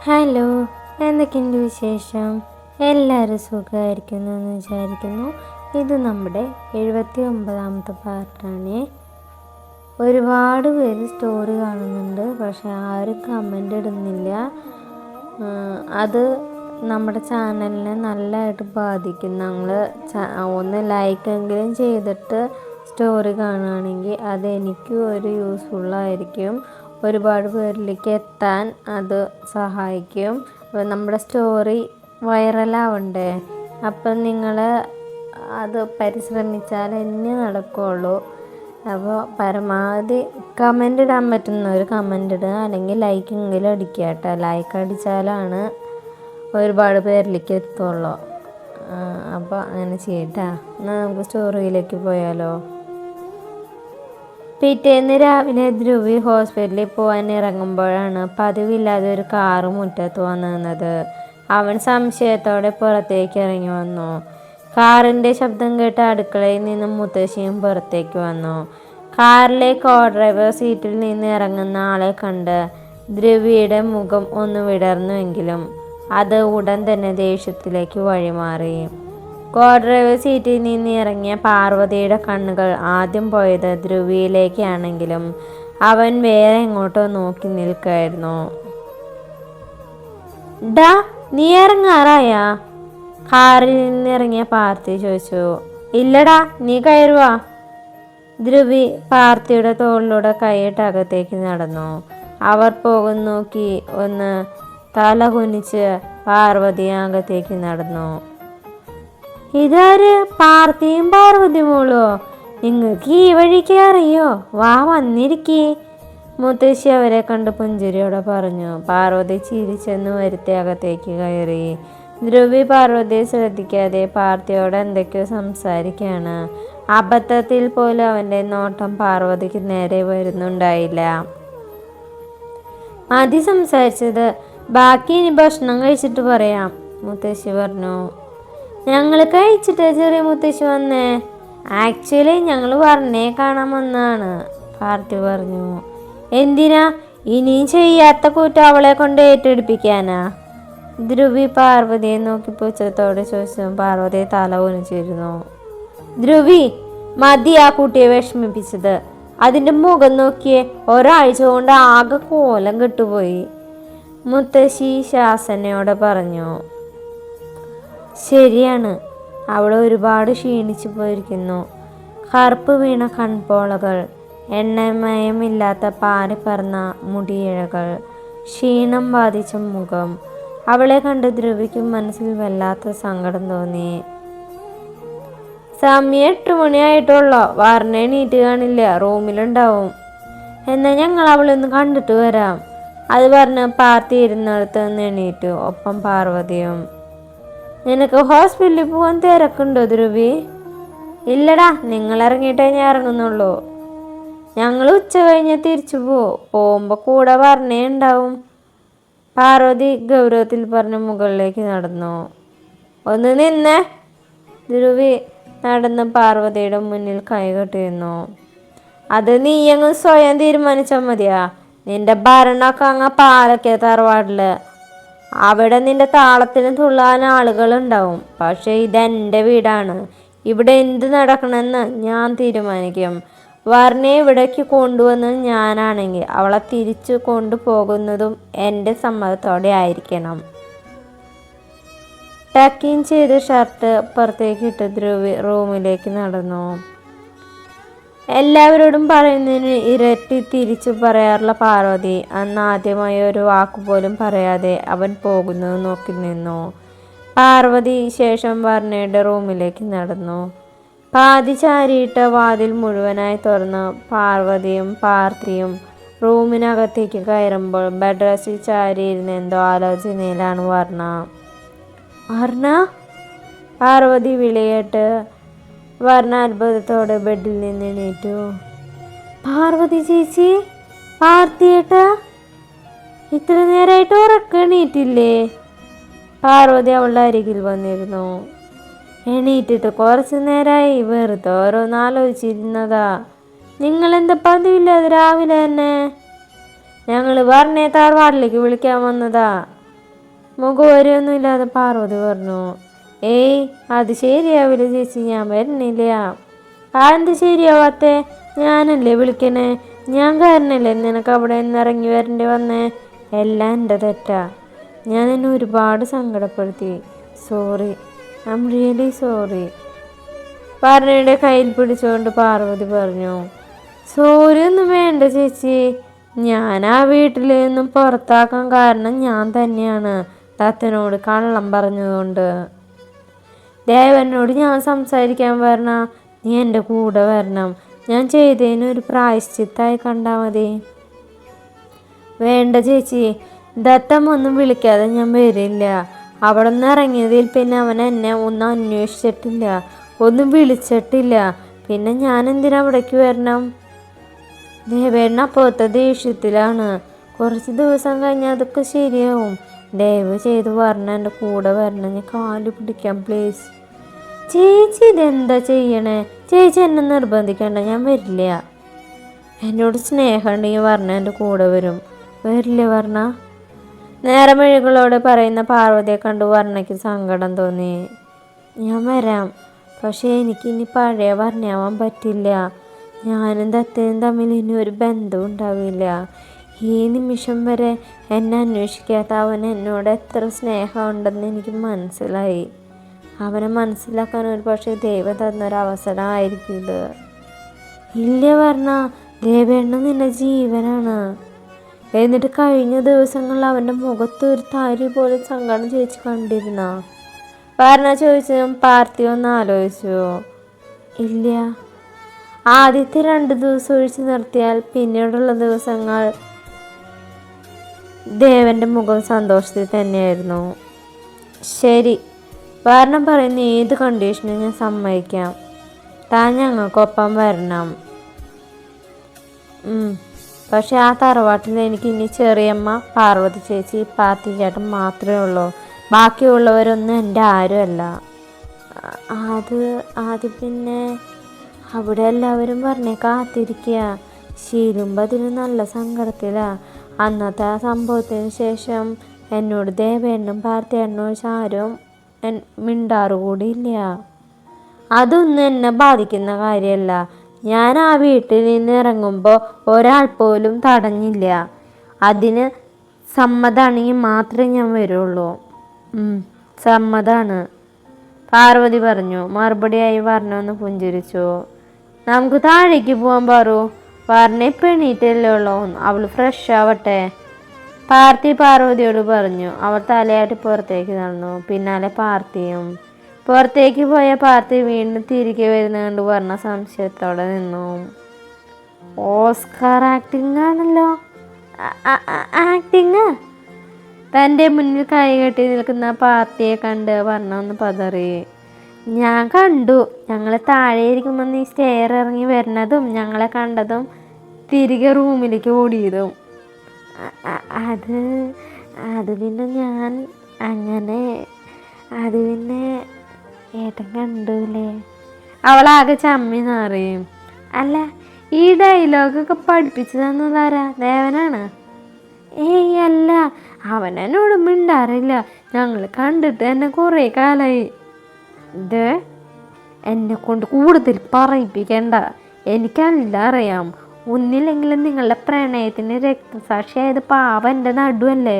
Hello, എന്തൊക്കെയുണ്ട് വിശേഷം? എല്ലാവരും സുഖമായിരിക്കുന്നു എന്ന് വിചാരിക്കുന്നു. ഇത് നമ്മുടെ 79ാമത്തെ പാർട്ടാണ്. ഒരുപാട് പേര് സ്റ്റോറി കാണുന്നുണ്ട്, പക്ഷെ ആരും കമൻ്റ് ഇടുന്നില്ല. അത് നമ്മുടെ ചാനലിനെ നല്ലതായിട്ട് ബാധിക്കും. നിങ്ങൾ ഒന്ന് ലൈക്കെങ്കിലും ചെയ്തിട്ട് സ്റ്റോറി കാണുകയാണെങ്കിൽ അതെനിക്കും ഒരു യൂസ്ഫുള്ളായിരിക്കും. ഒരുപാട് പേരിലേക്ക് എത്താൻ അത് സഹായിക്കും. നമ്മുടെ സ്റ്റോറി വൈറലാവണ്ടേ? അപ്പം നിങ്ങൾ അത് പരിശ്രമിച്ചാൽ എന്നെ നടക്കുകയുള്ളൂ. അപ്പോൾ പരമാവധി കമൻ്റ് ഇടാൻ പറ്റുന്നവർ കമൻ്റ് ഇടുക, അല്ലെങ്കിൽ ലൈക്കെങ്കിലും അടിക്കുക കേട്ടോ. ലൈക്ക് അടിച്ചാലാണ് ഒരുപാട് പേരിലേക്ക് എത്തുള്ളൂ. അപ്പോൾ അങ്ങനെ ചെയ്യട്ടാ. എന്നാൽ നമുക്ക് സ്റ്റോറിയിലേക്ക് പോയാലോ? പിറ്റേന്ന് രാവിലെ ധ്രുവി ഹോസ്പിറ്റലിൽ പോകാൻ ഇറങ്ങുമ്പോഴാണ് പതിവില്ലാതെ ഒരു കാറ് മുറ്റത്ത് വന്നു നിന്നത്. അവൻ സംശയത്തോടെ പുറത്തേക്ക് ഇറങ്ങി വന്നു. കാറിൻ്റെ ശബ്ദം കേട്ട് അടുക്കളയിൽ നിന്നും മുത്തശ്ശിയും പുറത്തേക്ക് വന്നു. കാറിലെ കോ ഡ്രൈവർ സീറ്റിൽ നിന്ന് ഇറങ്ങുന്ന ആളെ കണ്ട് ധ്രുവിയുടെ മുഖം ഒന്ന് വിടർന്നുവെങ്കിലും അത് ഉടൻ തന്നെ ദേഷ്യത്തിലേക്ക് വഴിമാറി. കോ ഡ്രൈവർ സീറ്റിൽ നിന്ന് ഇറങ്ങിയ പാർവതിയുടെ കണ്ണുകൾ ആദ്യം പോയത് ധ്രുവിയിലേക്കാണെങ്കിലും അവൻ വേറെ എങ്ങോട്ടോ നോക്കി നിൽക്കായിരുന്നു. ഡാ, നീ ഇറങ്ങാറായാ? കാറിൽ നിന്നിറങ്ങിയ പാർത്തി ചോദിച്ചു. ഇല്ലടാ, നീ കയറുവാ. ധ്രുവി പാർത്തിയുടെ തോളിലൂടെ കൈയിട്ട് അകത്തേക്ക് നടന്നു. അവർ പോകും നോക്കി ഒന്ന് തല കുനിച്ച് പാർവതി അകത്തേക്ക് നടന്നു. ഇതാര്? പാർത്തിയും പാർവതി മോളോ? നിങ്ങൾക്ക് ഈ വഴിക്ക് അറിയോ? വാ, വന്നിരിക്കേ. മുത്തശ്ശി അവരെ കണ്ട് പുഞ്ചിരിയോടെ പറഞ്ഞു. പാർവതി ചിരിച്ചെന്ന് വരുത്തി അകത്തേക്ക് കയറി. ധ്രുവി പാർവതിയെ ശ്രദ്ധിക്കാതെ പാർത്തിയോട് എന്തൊക്കെയോ സംസാരിക്കുകയാണ്. അബദ്ധത്തിൽ പോലും അവൻ്റെ നോട്ടം പാർവതിക്ക് നേരെ വരുന്നുണ്ടായില്ല. മതി സംസാരിച്ചത്, ബാക്കി ഇനി ഭക്ഷണം കഴിച്ചിട്ട് പറയാം, മുത്തശ്ശി പറഞ്ഞു. ഞങ്ങൾ കഴിച്ചിട്ട് ചെറിയ മുത്തശ്ശി വന്നേ. ആക്ച്വലി ഞങ്ങൾ പറഞ്ഞേ കാണാൻ വന്നതാണ്, പാർത്തി പറഞ്ഞു. എന്തിനാ? ഇനിയും ചെയ്യാത്ത കുറ്റം അവളെ കൊണ്ട് ഏറ്റെടുപ്പിക്കാനാ? ധ്രുവി പാർവതിയെ നോക്കി പുച്ഛത്തോടെ ചോദിച്ചു. പാർവതി തല കുനിച്ചിരുന്നു. ധ്രുവി, മതി ആ കുട്ടിയെ വിഷമിപ്പിച്ചത്. അതിൻ്റെ മുഖം നോക്കിയേ, ഒരാഴ്ച കൊണ്ട് ആകെ കോലം കെട്ടുപോയി, മുത്തശ്ശി ശാസനയോടെ പറഞ്ഞു. ശരിയാണ്, അവൾ ഒരുപാട് ക്ഷീണിച്ചു പോയിരിക്കുന്നു. കറുപ്പ് വീണ കൺപോളകൾ, എണ്ണമയമില്ലാത്ത പാറിപ്പറന്ന മുടിയിഴകൾ, ക്ഷീണം ബാധിച്ച മുഖം. അവളെ കണ്ട് ധ്രുവിക്കും മനസ്സിൽ വല്ലാത്ത സങ്കടം തോന്നി. സമയം 8 മണിയായിട്ടുള്ളോ? വാർണേ നീറ്റ് കാണില്ല, റൂമിലുണ്ടാവും. എന്നാൽ ഞങ്ങൾ അവളൊന്ന് കണ്ടിട്ട് വരാം. അത് പറഞ്ഞ് പാർത്തി ഇരുന്നിടത്ത് നിന്ന് എണീറ്റു. ഒപ്പം പാർവതിയും. നിനക്ക് ഹോസ്പിറ്റലിൽ പോകാൻ തിരക്കുണ്ടോ ധ്രുവി? ഇല്ലടാ, നിങ്ങൾ ഇറങ്ങിയിട്ടേ ഞാൻ ഇറങ്ങുന്നുള്ളൂ. ഞങ്ങൾ ഉച്ച കഴിഞ്ഞ് തിരിച്ചു പോകുമ്പോൾ കൂടെ പറഞ്ഞേ ഉണ്ടാവും, പാർവതി ഗൗരവത്തിൽ പറഞ്ഞ് മുകളിലേക്ക് നടന്നു. ഒന്ന് നിന്നേ. ധ്രുവി നടന്ന് പാർവതിയുടെ മുന്നിൽ കൈകെട്ടിരുന്നു. അത് നീ അങ്ങ് സ്വയം തീരുമാനിച്ചാൽ മതിയാ. നിന്റെ ഭരണമൊക്കെ അങ്ങ് പാലക്കേ തറവാടില്. അവിടെ നിന്റെ താളത്തിന് തുള്ളാൻ ആളുകളുണ്ടാവും. പക്ഷെ ഇതെൻ്റെ വീടാണ്. ഇവിടെ എന്ത് നടക്കണമെന്ന് ഞാൻ തീരുമാനിക്കും. വർണ്ണയെ ഇവിടേക്ക് കൊണ്ടുവന്നത് ഞാനാണെങ്കിൽ അവളെ തിരിച്ചു കൊണ്ടുപോകുന്നതും എൻ്റെ സമ്മതത്തോടെ ആയിരിക്കണം. ടക്കിൻ ചെയ്ത് ഷർട്ട് പുറത്തേക്ക് ഇട്ട് ധ്രുവി റൂമിലേക്ക് നടന്നു. എല്ലാവരോടും പറയുന്നതിന് ഇരട്ടി തിരിച്ചു പറയാറുള്ള പാർവതി അന്ന് ആദ്യമായി ഒരു വാക്കുപോലും പറയാതെ അവൻ പോകുന്നത് നോക്കി നിന്നു. പാർവതി ശേഷം വർണ്ണയുടെ റൂമിലേക്ക് നടന്നു. പാതി ചാരിയിട്ട വാതിൽ മുഴുവനായി തുറന്ന് പാർവതിയും പാർത്തിയും റൂമിനകത്തേക്ക് കയറുമ്പോൾ ബെഡ് റെസ്റ്റിൽ ചാരിയിരുന്ന എന്തോ ആലോചനയിലാണ് വർണ്ണ. വർണ്ണ, പാർവതി വിളിയേട്ട് വർണ്ണ അത്ഭുതത്തോടെ ബെഡിൽ നിന്ന് എണീറ്റു. പാർവതി ചേച്ചി, പാർത്തിയേട്ടാ, ഇത്ര നേരമായിട്ട് ഉറക്കെണീറ്റില്ലേ? പാർവതി അവളുടെ അരികിൽ വന്നിരുന്നു. എണീറ്റിട്ട് കുറച്ച് നേരമായി, വെറുതെ ഓരോന്നാലോചിച്ചിരുന്നതാ. നിങ്ങളെന്താ പതിവില്ലാതെ രാവിലെ തന്നെ? ഞങ്ങൾ പറഞ്ഞേ തറവാട്ടിലേക്ക് വിളിക്കാൻ വന്നതാ. മുഖവരെയൊന്നും ഇല്ലാതെ പാർവതി പറഞ്ഞു. ഏയ് അത് ശരിയാവില്ല ചേച്ചി, ഞാൻ വരുന്നില്ല. എന്ത് ശരിയാവാത്തേ? ഞാനല്ലേ വിളിക്കണേ, ഞാൻ കാരണല്ലേ നിനക്ക് അവിടെ നിന്ന് ഇറങ്ങി വരേണ്ടി വന്നേ. എല്ലാം എൻ്റെ തെറ്റാ, ഞാൻ എന്നെ ഒരുപാട് സങ്കടപ്പെടുത്തി. Sorry, I'm really sorry. പറഞ്ഞയുടെ കയ്യിൽ പിടിച്ചുകൊണ്ട് പാർവതി പറഞ്ഞു. സോറി ഒന്നും വേണ്ട ചേച്ചി, ഞാൻ ആ വീട്ടിൽ നിന്നും പുറത്താക്കാൻ കാരണം ഞാൻ തന്നെയാണ്, തത്തനോട് കള്ളം പറഞ്ഞതുകൊണ്ട്. ദേവനോട് ഞാൻ സംസാരിക്കാൻ വരണ, നീ എൻ്റെ കൂടെ വരണം. ഞാൻ ചെയ്തതിന് ഒരു പ്രായശ്ചിത്തായി കണ്ടാൽ മതി. വേണ്ട ചേച്ചി, ദത്തം ഒന്നും വിളിക്കാതെ ഞാൻ വരില്ല. അവിടെ നിന്ന് ഇറങ്ങിയതിൽ പിന്നെ അവൻ എന്നെ ഒന്നും അന്വേഷിച്ചിട്ടില്ല, ഒന്നും വിളിച്ചിട്ടില്ല. പിന്നെ ഞാൻ എന്തിനാ അവിടേക്ക് വരണം? ദേവേണ്ണ അപ്പോഴത്തെ ദേഷ്യത്തിലാണ്. കുറച്ച് ദിവസം കഴിഞ്ഞാൽ അതൊക്കെ ശരിയാവും. ദയവ് ചെയ്ത് പറഞ്ഞ എൻ്റെ കൂടെ വരണം, ഞാൻ കാല് പിടിക്കാം പ്ലീസ്. ചേച്ചി ഇതെന്താ ചെയ്യണേ? ചേച്ചി എന്നെ നിർബന്ധിക്കണ്ട, ഞാൻ വരില്ല. എന്നോട് സ്നേഹമുണ്ടെങ്കിൽ പറഞ്ഞ എൻ്റെ കൂടെ വരും. വരില്ലേ പറഞ്ഞ? നേരമിഴികളോട് പറയുന്ന പാർവതിയെ കണ്ടു വർണ്ണയ്ക്ക് സങ്കടം തോന്നി. ഞാൻ വരാം, പക്ഷേ എനിക്കിനി പഴയ വർണ്ണയാവാൻ പറ്റില്ല. ഞാനും ദത്തയും തമ്മിൽ ഇനി ഒരു ബന്ധവും ഉണ്ടാവില്ല. ഈ നിമിഷം വരെ എന്നെ അന്വേഷിക്കാത്ത അവൻ എന്നോട് എത്ര സ്നേഹമുണ്ടെന്ന് എനിക്ക് മനസ്സിലായി. അവനെ മനസ്സിലാക്കാൻ ഒരു പക്ഷേ ദൈവം തന്നൊരവസരമായിരിക്കും ഇത്. ഇല്ല വർണ്ണ, ദേവേണ്ണ നിന്റെ ജീവനാണ്. എന്നിട്ട് കഴിഞ്ഞ ദിവസങ്ങളിൽ അവൻ്റെ മുഖത്ത് ഒരു താരി പോലെ സങ്കടം ചേച്ചി കണ്ടിരുന്ന? വർണ്ണ ചോദിച്ചതും പാർത്ഥി ഒന്ന് ആലോചിച്ചു. ഇല്ല, ആദ്യത്തെ 2 ദിവസം ഒഴിച്ചു നിർത്തിയാൽ പിന്നീടുള്ള ദിവസങ്ങൾ ദേവൻ്റെ മുഖം സന്തോഷത്തിൽ തന്നെയായിരുന്നു. ശരി, വർണ്ണം പറയുന്ന ഏത് കണ്ടീഷനും ഞാൻ സമ്മതിക്കാം. താൻ ഞങ്ങൾക്കൊപ്പം വരണം. പക്ഷെ ആ തറവാട്ടിൽ എനിക്ക് ഇനി ചെറിയമ്മ, പാർവതി ചേച്ചി, പാർത്തി ചേട്ടൻ മാത്രമേ ഉള്ളൂ. ബാക്കിയുള്ളവരൊന്നും എൻ്റെ ആരുമല്ല. അത് പിന്നെ അവിടെ എല്ലാവരും പറഞ്ഞേ കാത്തിരിക്കുക. ശീലുമ്പോൾ അതിന് നല്ല സങ്കടത്തിലാ. അന്നത്തെ ആ സംഭവത്തിന് ശേഷം എന്നോട് ദേവേണ്ണും പാർത്തിയേട്ടനും ആരും മിണ്ടാറുകൂടിയില്ല. അതൊന്നും എന്നെ ബാധിക്കുന്ന കാര്യമല്ല. ഞാൻ ആ വീട്ടിൽ നിന്ന് ഇറങ്ങുമ്പോൾ ഒരാൾ പോലും തടഞ്ഞില്ല. അതിന് സമ്മതമാണെങ്കിൽ മാത്രമേ ഞാൻ വരുള്ളൂ. സമ്മതമാണ്, പാർവതി പറഞ്ഞു. മറുപടിയായി വർണ്ണ ഒന്ന് പുഞ്ചിരിച്ചു. നമുക്ക് താഴേക്ക് പോകാൻ പാറു. വർണ്ണ ഇപ്പം എണീറ്റല്ലേ ഉള്ളൂ, അവൾ ഫ്രഷ് ആവട്ടെ. പാർത്തി പാർവതിയോട് പറഞ്ഞു. അവർ തലയാട്ടി പുറത്തേക്ക് നടന്നു. പിന്നാലെ പാർത്തിയും. പുറത്തേക്ക് പോയ പാർത്തി വീണ്ടും തിരികെ വരുന്ന കണ്ട് വർണ്ണ സംശയത്തോടെ നിന്നു. ഓസ്കാർ ആക്ടിങ് ആണല്ലോ. ആക്ടിങ്? തൻ്റെ മുന്നിൽ കൈ കെട്ടി നിൽക്കുന്ന പാർട്ടിയെ കണ്ട് വർണ്ണ ഒന്ന് പതറി. ഞാൻ കണ്ടു, ഞങ്ങൾ താഴെ ഇരിക്കുമ്പോൾ നീ സ്റ്റെയർ ഇറങ്ങി വരുന്നതും ഞങ്ങളെ കണ്ടതും തിരികെ റൂമിലേക്ക് ഓടിയതും. അത് പിന്നെ ഞാൻ അങ്ങനെ പിന്നെ ഏട്ടൻ കണ്ടൂലേ? അവളാകെ ചമ്മി നാറിയും. അല്ല, ഈ ഡയലോഗൊക്കെ പഠിപ്പിച്ചു തന്നതാരാ? ദേവനാണ്? ഏയ് അല്ല, അവനോട് മിണ്ടാറില്ല. ഞങ്ങൾ കണ്ടിട്ട് തന്നെ കുറേ കാലമായി. ഇത് എന്നെ കൊണ്ട് കൂടുതൽ പറയിപ്പിക്കണ്ട, എനിക്കെല്ലാം അറിയാം. ഒന്നില്ലെങ്കിലും നിങ്ങളുടെ പ്രണയത്തിന് രക്തസാക്ഷിയായത് പാവം എൻ്റെ നടുവല്ലേ.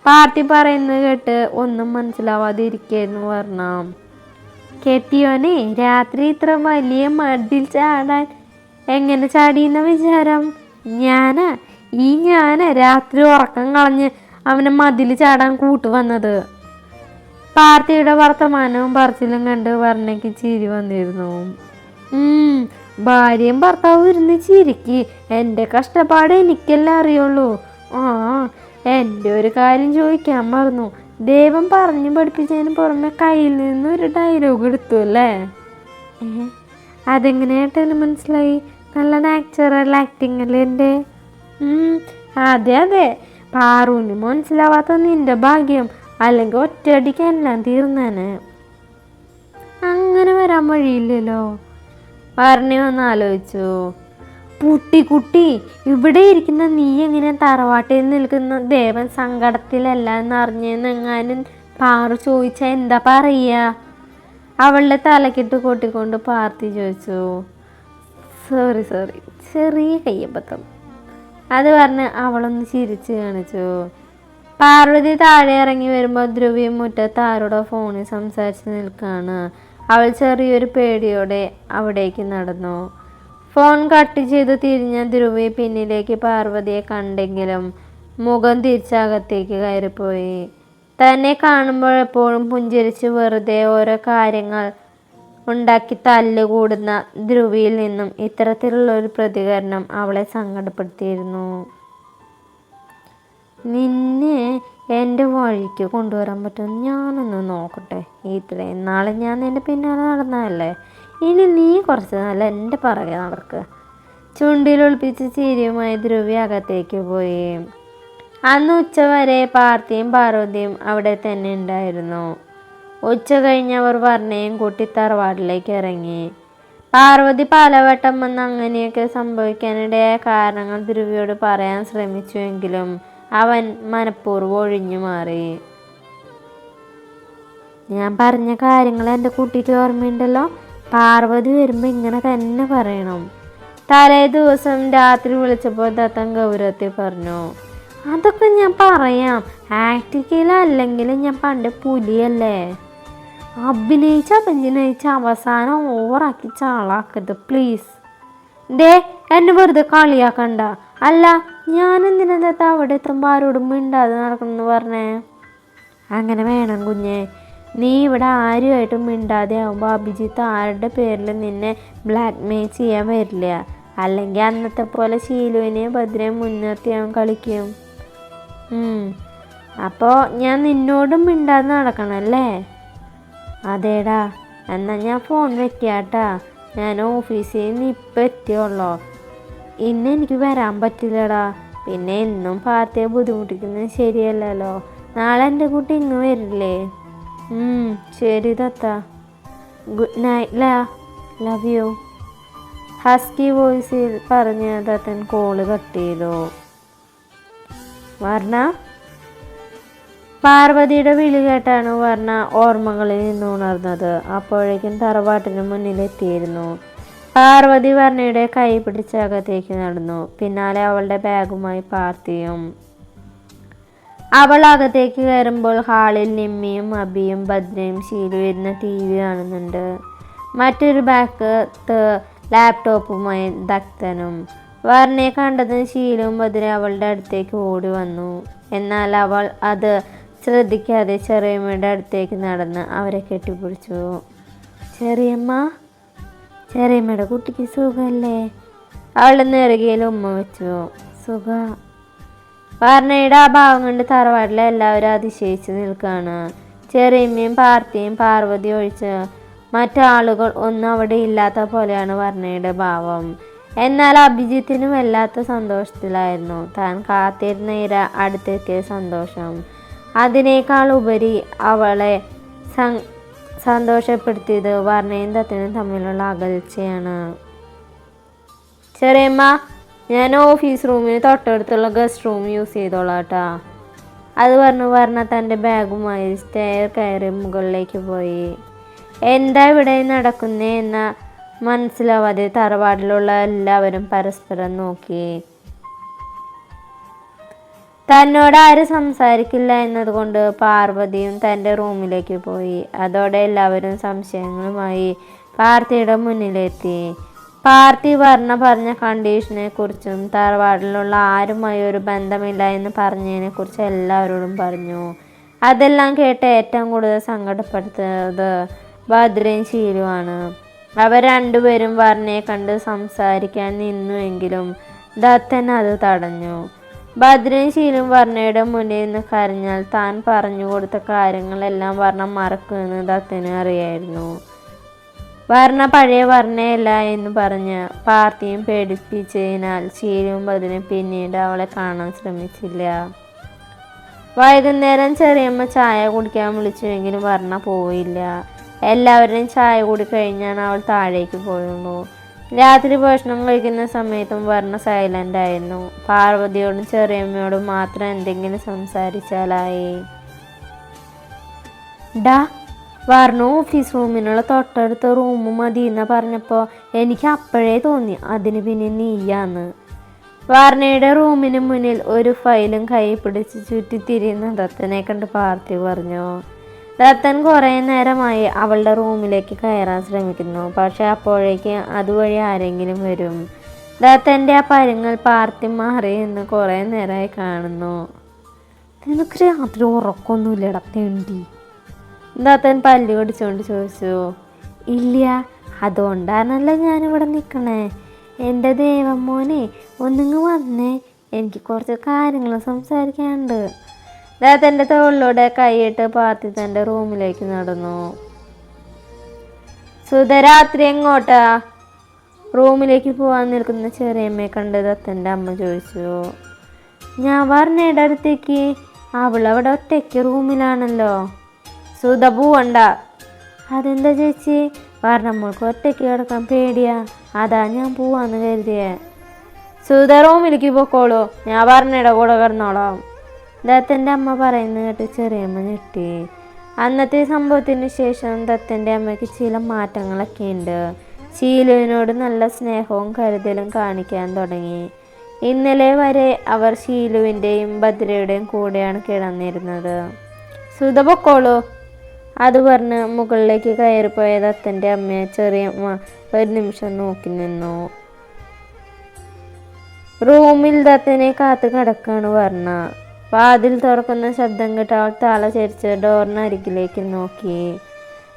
പാർട്ടി പറയുന്നത് കേട്ട് ഒന്നും മനസ്സിലാവാതെ ഇരിക്കുന്നു പറഞ്ഞ. കെട്ടിയോനെ രാത്രി ഇത്ര വലിയ മടിൽ ചാടാൻ എങ്ങനെ ചാടിയെന്ന വിചാരം? ഞാനാ രാത്രി ഉറക്കം കളഞ്ഞ് അവനെ മതിൽ ചാടാൻ കൂട്ടുവന്നത്. പാർട്ടിയുടെ വർത്തമാനവും പറച്ചിലും കണ്ട് വർണ്ണയ്ക്ക് ചിരി വന്നിരുന്നു. ഭാര്യയും ഭർത്താവും ഇരുന്ന് ചിരിക്ക്, എൻ്റെ കഷ്ടപ്പാട് എനിക്കെല്ലാം അറിയുള്ളൂ. എൻ്റെ ഒരു കാര്യം ചോദിക്കാൻ മറന്നു. ദൈവം പറഞ്ഞു പഠിപ്പിച്ചതിന് പുറമെ കയ്യിൽ നിന്നൊരു ഡയലോഗ് എടുത്തു അല്ലേ? അതെങ്ങനെയായിട്ടെന്നെ മനസ്സിലായി? നല്ല നാച്ചുറൽ ആക്ടിങ് അല്ലേ എൻ്റെ? അതെ, പാറുവിന് മനസ്സിലാവാത്ത നിൻ്റെ ഭാഗ്യം, അല്ലെങ്കിൽ ഒറ്റയടിക്ക് എല്ലാം തീർന്നേനെ. അങ്ങനെ വരാൻ വഴിയില്ലല്ലോ. വർണ്ണ ഒന്ന് ആലോചിച്ചു. കുട്ടി ഇവിടെ ഇരിക്കുന്ന നീ എങ്ങനെ തറവാട്ടിൽ നിൽക്കുന്ന ദേവൻ സങ്കടത്തിലല്ല എന്നറിഞ്ഞെന്നെങ്ങാനും പാറു ചോദിച്ചാൽ എന്താ പറയുക? അവളുടെ തലക്കിട്ട് കൊട്ടിക്കൊണ്ട് പാർത്തി ചോദിച്ചു. സോറി ചെറിയ കയ്യബദ്ധം. അത് പറഞ്ഞ് അവളൊന്ന് ചിരിച്ചു കാണിച്ചു. പാർവതി താഴെ ഇറങ്ങി വരുമ്പോൾ ധ്രുവിയും മുറ്റത്ത് ആരോടോ ഫോണിൽ സംസാരിച്ച് നിൽക്കുകയാണ്. അവൾ ചെറിയൊരു പേടിയോടെ അവിടേക്ക് നടന്നു. ഫോൺ കട്ട് ചെയ്ത് തിരിഞ്ഞ ധ്രുവി പിന്നിലേക്ക് പാർവതിയെ കണ്ടെങ്കിലും മുഖം തിരിച്ചകത്തേക്ക് കയറിപ്പോയി. തന്നെ കാണുമ്പോഴെപ്പോഴും പുഞ്ചിരിച്ച് വെറുതെ ഓരോ കാര്യങ്ങൾ ഉണ്ടാക്കി തല്ലുകൂടുന്ന ധ്രുവിയിൽ നിന്നും ഇത്തരത്തിലുള്ളൊരു പ്രതികരണം അവളെ സങ്കടപ്പെടുത്തിയിരുന്നു. നിന്നെ എൻ്റെ വഴിക്ക് കൊണ്ടുവരാൻ പറ്റുമെന്ന് ഞാനൊന്ന് നോക്കട്ടെ. ഇത്രയും നാൾ ഞാൻ നിൻ്റെ പിന്നാലെ നടന്നതല്ലേ, ഇനി നീ കുറച്ച് നാൾ എൻ്റെ പുറകെ നടക്ക്. ചുണ്ടിലൊളിപ്പിച്ച് ചിരിയുമായി ധ്രുവി അകത്തേക്ക് പോയി. അന്ന് ഉച്ചവരെ പാർത്തിയും പാർവതിയും അവിടെ തന്നെ ഉണ്ടായിരുന്നു. ഉച്ച കഴിഞ്ഞവർ വർണ്ണയും കൂട്ടി തറവാട്ടിലേക്ക് ഇറങ്ങി. പാർവതി പലവട്ടം വന്ന് അങ്ങനെയൊക്കെ സംഭവിക്കാനിടയായ കാരണങ്ങൾ ധ്രുവിയോട് പറയാൻ ശ്രമിച്ചുവെങ്കിലും അവൻ മനഃപൂർവ്വം ഒഴിഞ്ഞു മാറി. ഞാൻ പറഞ്ഞ കാര്യങ്ങൾ എൻ്റെ കുട്ടിക്ക് ഓർമ്മയുണ്ടല്ലോ. പാർവതി വരുമ്പോൾ ഇങ്ങനെ തന്നെ പറയണം. തലേ ദിവസം രാത്രി വിളിച്ചപ്പോൾ ദത്തൻ ഗൗരവത്തിൽ പറഞ്ഞു. അതൊക്കെ ഞാൻ പറയാം, ആക്ടിക്കലല്ലെങ്കിൽ ഞാൻ പണ്ട് പുലിയല്ലേ. അഭിനയിച്ച് അവസാനം ഓവറാക്കി ചാളാക്കരുത് പ്ലീസ്. എന്നെ വെറുതെ കളിയാക്കണ്ട. അല്ല, ഞാനെന്തിനകത്ത് അവിടെ എത്തുമ്പോൾ ആരോടും മിണ്ടാതെ നടക്കണമെന്ന് പറഞ്ഞേ? അങ്ങനെ വേണം കുഞ്ഞെ. നീ ഇവിടെ ആരുമായിട്ടും മിണ്ടാതെ ആകുമ്പോൾ അഭിജിത്ത് ആരുടെ പേരിൽ നിന്നെ ബ്ലാക്ക് മെയിൽ ചെയ്യാൻ വരില്ല. അല്ലെങ്കിൽ അന്നത്തെ പോലെ ശീലുവിനെയും ഭദ്രയും മുൻനിർത്തി അവൻ കളിക്കും. അപ്പോൾ ഞാൻ നിന്നോടും മിണ്ടാതെ നടക്കണമല്ലേ? അതേടാ, എന്നാൽ ഞാൻ ഫോൺ വെക്കാട്ടാ. ഞാൻ ഓഫീസിൽ നിന്ന് ഇപ്പം എത്തിയുള്ളൂ. ഇന്ന് എനിക്ക് വരാൻ പറ്റില്ലടാ. പിന്നെ എന്നും പാർട്ടിയെ ബുദ്ധിമുട്ടിക്കുന്നത് ശരിയല്ലല്ലോ. നാളെ എൻ്റെ കുട്ടി ഇങ്ങ് വരില്ലേ? ശരി Datta. Good night love you. Husky വോയിസിൽ പറഞ്ഞ ദത്തൻ കോള് കട്ട് ചെയ്തു. വർണ്ണ. പാർവതിയുടെ വിളി കേട്ടാണ് വർണ്ണ ഓർമ്മകളിൽ നിന്ന് ഉണർന്നത്. അപ്പോഴേക്കും തറവാട്ടിന് മുന്നിലെത്തിയിരുന്നു. പാർവതി വർണ്ണയുടെ കൈ പിടിച്ച് അകത്തേക്ക് നടന്നു. പിന്നാലെ അവളുടെ ബാഗുമായി പാർത്തിയും. അവൾ അകത്തേക്ക് കയറുമ്പോൾ ഹാളിൽ നിമ്മിയും അബിയും ഭദ്രയും ശീലു ഇരുന്ന TV കാണുന്നുണ്ട്. മറ്റൊരു ഭാഗത്ത് ലാപ്ടോപ്പുമായി ദത്തനും. വർണ്ണയെ കണ്ടതിന് ശീലുവും ഭദ്ര അവളുടെ അടുത്തേക്ക് ഓടി വന്നു. എന്നാൽ അവൾ അത് ശ്രദ്ധിക്കാതെ ചെറിയമ്മയുടെ അടുത്തേക്ക് നടന്ന് അവരെ കെട്ടിപ്പിടിച്ചു. ചെറിയമ്മയുടെ കുട്ടിക്ക് സുഖമല്ലേ? അവളുടെ നെറുകയിൽ ഉമ്മ വെച്ചു. സുഖ. വർണ്ണയുടെ ആ ഭാവം കൊണ്ട് തറവാട്ടിലെ എല്ലാവരും അതിശയിച്ച് നിൽക്കുകയാണ്. ചെറിയമ്മയും പാർത്തിയും പാർവതി ഒഴിച്ച് മറ്റാളുകൾ ഒന്നും അവിടെ ഇല്ലാത്ത പോലെയാണ് വർണ്ണയുടെ ഭാവം. എന്നാൽ അഭിജിത്തിനും വല്ലാത്ത സന്തോഷത്തിലായിരുന്നു. താൻ കാത്തിരുന്ന ഇര അടുത്തെത്തിയ സന്തോഷം. അതിനേക്കാൾ ഉപരി അവളെ സന്തോഷപ്പെടുത്തിയത് വർണ്ണയും ദത്തനും തമ്മിലുള്ള അകൽച്ചയാണ്. ചെറിയമ്മ, ഞാൻ ഓഫീസ് റൂമിന് തൊട്ടടുത്തുള്ള ഗസ്റ്റ് റൂം യൂസ് ചെയ്തോളാട്ടാ. അത് പറഞ്ഞു വർണ്ണ തൻ്റെ ബാഗുമായി സ്റ്റെയർ കയറി മുകളിലേക്ക് പോയി. എന്താ ഇവിടെ നടക്കുന്നേ എന്ന മനസ്സിലാവാതെ തറവാട്ടിലുള്ള എല്ലാവരും പരസ്പരം നോക്കി. തന്നോട് ആരും സംസാരിക്കില്ല എന്നതുകൊണ്ട് പാർവതിയും തൻ്റെ റൂമിലേക്ക് പോയി. അതോടെ എല്ലാവരും സംശയങ്ങളുമായി പാർത്തിയുടെ മുന്നിലെത്തി. പാർത്തി വർണ്ണ പറഞ്ഞ കണ്ടീഷനെ കുറിച്ചും തറവാട്ടിലുള്ള ആരുമായി ഒരു ബന്ധമില്ല എന്ന് പറഞ്ഞതിനെ കുറിച്ച് എല്ലാവരോടും പറഞ്ഞു. അതെല്ലാം കേട്ട് ഏറ്റവും കൂടുതൽ സങ്കടപ്പെടുത്തുന്നത് ഭദ്രയും ശീലുവാണ്. അവർ രണ്ടുപേരും വർണ്ണയെ കണ്ട് സംസാരിക്കാൻ നിന്നുവെങ്കിലും ദത്തൻ അത് തടഞ്ഞു. ഭദ്രയും ശീലും വർണ്ണയുടെ മുന്നിൽ നിന്ന് കരഞ്ഞാൽ താൻ പറഞ്ഞു കൊടുത്ത കാര്യങ്ങളെല്ലാം വർണ്ണ മറക്കുമെന്ന് ദത്തന് അറിയായിരുന്നു. വർണ്ണ പഴയ വർണ്ണയല്ല എന്ന് പറഞ്ഞ് പാർത്തിയും പേടിപ്പിച്ചതിനാൽ ശീലവും ഭദ്രയും പിന്നീട് അവളെ കാണാൻ ശ്രമിച്ചില്ല. വൈകുന്നേരം ചെറിയമ്മ ചായ കുടിക്കാൻ വിളിച്ചുവെങ്കിലും വർണ്ണ പോയില്ല. എല്ലാവരുടെയും ചായ കൂടി കഴിഞ്ഞാണ് അവൾ താഴേക്ക് പോയുള്ളൂ. രാത്രി ഭക്ഷണം കഴിക്കുന്ന സമയത്തും വർണ്ണ സൈലൻ്റ് ആയിരുന്നു. പാർവതിയോടും ചെറിയമ്മയോടും മാത്രം എന്തെങ്കിലും സംസാരിച്ചാലായി. ഡാ, വർണ്ണ ഓഫീസ് റൂമിനുള്ള തൊട്ടടുത്ത റൂം മതി എന്ന് പറഞ്ഞപ്പോൾ എനിക്ക് അപ്പോഴേ തോന്നി അതിന് പിന്നെ നീയാന്ന്. വർണ്ണയുടെ റൂമിന് മുന്നിൽ ഒരു ഫയലും കൈ പിടിച്ച് ചുറ്റിത്തിരിയുന്ന ദത്തനെ കണ്ട് പാർത്ഥി പറഞ്ഞു. ദത്തൻ കുറേ നേരമായി അവളുടെ റൂമിലേക്ക് കയറാൻ ശ്രമിക്കുന്നു. പക്ഷെ അപ്പോഴേക്ക് അതുവഴി ആരെങ്കിലും വരും. ദത്തൻ്റെ ആ പരുങ്ങൽ പാർത്ഥി മാറി എന്ന് കുറേ നേരമായി കാണുന്നു. നിനക്ക് രാത്രി ഉറക്കൊന്നുമില്ലടാ തെണ്ടി, ദത്തൻ പല്ല് കടിച്ചുകൊണ്ട് ചോദിച്ചു. ഇല്ല, അതുകൊണ്ടാണല്ലോ ഞാനിവിടെ നിൽക്കണേ. എൻ്റെ ദേവം മോനെ, ഒന്നിങ്ങ് വന്നേ, എനിക്ക് കുറച്ച് കാര്യങ്ങൾ സംസാരിക്കാനുണ്ട്. ദത്തൻ്റെ തോളിലൂടെ കൈയിട്ട് പാർത്തി തൻ്റെ റൂമിലേക്ക് നടന്നു. സുധ, രാത്രി എങ്ങോട്ടാ? റൂമിലേക്ക് പോകാൻ നിൽക്കുന്ന ചെറിയമ്മയെ കണ്ട് ദത്തൻ്റെ അമ്മ ചോദിച്ചു. ഞാൻ വർണ്ണയുടെ അടുത്തേക്ക്. അവളവിടെ ഒറ്റയ്ക്ക് റൂമിലാണല്ലോ. സുധ, പോവണ്ട. അതെന്താ ചേച്ചി? വർണ്ണമ്മൾക്ക് ഒറ്റയ്ക്ക് കിടക്കാൻ പേടിയാ, അതാ ഞാൻ പോവാന്ന് കരുതിയേ. സുധ, റൂമിലേക്ക് പോക്കോളൂ, ഞാൻ വർണ്ണയുടെ കൂടെ കിടന്നോളാം. ദത്തൻ്റെ അമ്മ പറയുന്നത് കേട്ട് ചെറിയമ്മ ഞെട്ടി. അന്നത്തെ സംഭവത്തിന് ശേഷം ദത്തൻ്റെ അമ്മയ്ക്ക് ചില മാറ്റങ്ങളൊക്കെ ഉണ്ട്. ശീലുവിനോട് നല്ല സ്നേഹവും കരുതലും കാണിക്കാൻ തുടങ്ങി. ഇന്നലെ വരെ അവർ ശീലുവിൻ്റെയും ഭദ്രയുടെയും കൂടെയാണ് കിടന്നിരുന്നത്. സുധ, പൊക്കോളൂ. അത് പറഞ്ഞ് മുകളിലേക്ക് കയറിപ്പോയ ദത്തൻ്റെ അമ്മയെ ചെറിയമ്മ ഒരു നിമിഷം നോക്കി നിന്നു. റൂമിൽ ദത്തനെ കാത്തു കിടക്കാണ് വർണ്ണ. വാതിൽ തുറക്കുന്ന ശബ്ദം കേട്ട് അവൾ തല ചരിച്ച് ഡോറിനരികിലേക്ക് നോക്കി.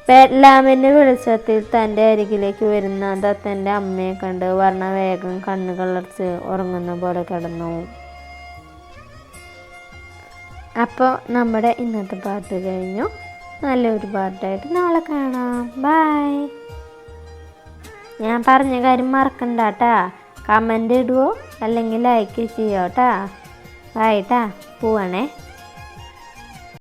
ബെഡ് ലാമ്പിൻ്റെ വെളിച്ചത്തിൽ തൻ്റെ അരികിലേക്ക് വരുന്ന ദത്തൻ്റെ അമ്മയെ കണ്ട് വർണ്ണ വേഗം കണ്ണുകളടച്ച് ഉറങ്ങുന്ന പോലെ കിടന്നു. അപ്പോൾ നമ്മുടെ ഇന്നത്തെ പാട്ട് കഴിഞ്ഞു. നല്ലൊരു പാട്ടായിട്ട് നാളെ കാണാം. ബൈ. ഞാൻ പറഞ്ഞ കാര്യം മറക്കണ്ട കേട്ടാ. കമൻ്റ് ഇടുവോ അല്ലെങ്കിൽ ലൈക്ക് ചെയ്യോ കേട്ടാ. ബൈ ട്ടാ, പോവാണേ.